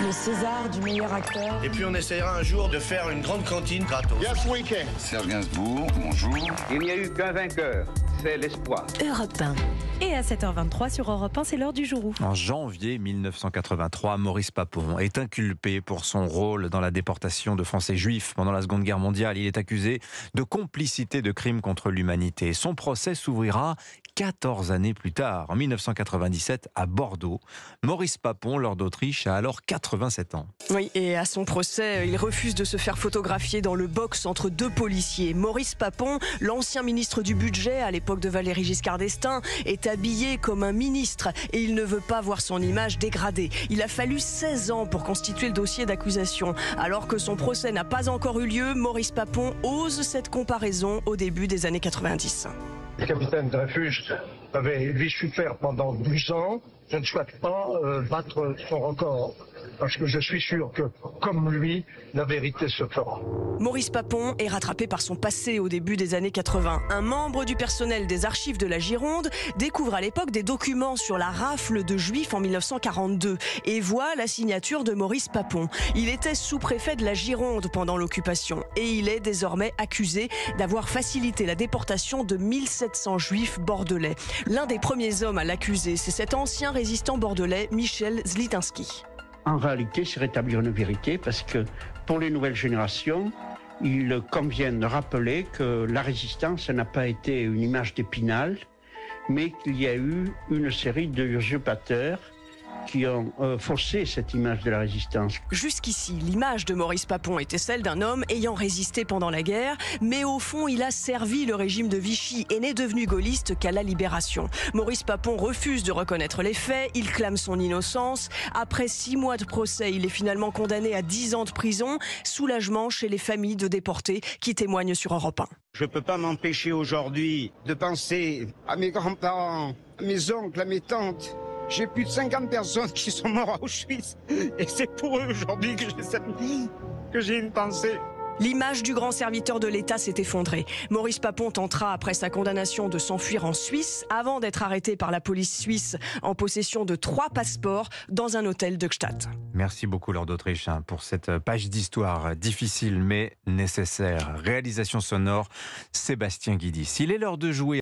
Le César du meilleur acteur. Et puis on essaiera un jour de faire une grande cantine gratos. Yes, we can. Serge Gainsbourg, bonjour. Il n'y a eu qu'un vainqueur, c'est l'espoir. Europe 1. Et à 7h23 sur Europe 1, c'est l'heure du jour. En janvier 1983, Maurice Papon est inculpé pour son rôle dans la déportation de Français juifs pendant la Seconde Guerre mondiale. Il est accusé de complicité de crimes contre l'humanité. Son procès s'ouvrira 14 années plus tard, en 1997, à Bordeaux. Maurice Papon, lord d'Autriche, a alors 87 ans. Oui, et à son procès, il refuse de se faire photographier dans le box entre deux policiers. Maurice Papon, l'ancien ministre du budget à l'époque de Valéry Giscard d'Estaing, est habillé comme un ministre et il ne veut pas voir son image dégradée. Il a fallu 16 ans pour constituer le dossier d'accusation. Alors que son procès n'a pas encore eu lieu, Maurice Papon ose cette comparaison au début des années 90. Le capitaine Dreyfus avait Vichy faire pendant 12 ans. Je ne souhaite pas battre son record. Parce que je suis sûr que, comme lui, la vérité se fera. Maurice Papon est rattrapé par son passé au début des années 80. Un membre du personnel des archives de la Gironde découvre à l'époque des documents sur la rafle de Juifs en 1942 et voit la signature de Maurice Papon. Il était sous-préfet de la Gironde pendant l'occupation et il est désormais accusé d'avoir facilité la déportation de 1700 Juifs bordelais. L'un des premiers hommes à l'accuser, c'est cet ancien résistant bordelais, Michel Zlitinski. En réalité, c'est rétablir une vérité parce que pour les nouvelles générations, il convient de rappeler que la résistance n'a pas été une image d'Épinal, mais qu'il y a eu une série de usurpateurs qui ont faussé cette image de la résistance. Jusqu'ici, l'image de Maurice Papon était celle d'un homme ayant résisté pendant la guerre, mais au fond, il a servi le régime de Vichy et n'est devenu gaulliste qu'à la Libération. Maurice Papon refuse de reconnaître les faits, il clame son innocence. Après 6 mois de procès, il est finalement condamné à 10 ans de prison. Soulagement chez les familles de déportés qui témoignent sur Europe 1. Je ne peux pas m'empêcher aujourd'hui de penser à mes grands-parents, à mes oncles, à mes tantes. J'ai plus de 50 personnes qui sont mortes à Auschwitz. Et c'est pour eux aujourd'hui que j'ai une pensée. L'image du grand serviteur de l'État s'est effondrée. Maurice Papon tentera, après sa condamnation, de s'enfuir en Suisse avant d'être arrêté par la police suisse en possession de 3 passeports dans un hôtel de Gstaad. Merci beaucoup, lord d'Autriche, pour cette page d'histoire difficile mais nécessaire. Réalisation sonore, Sébastien Guidis. Il est l'heure de jouer.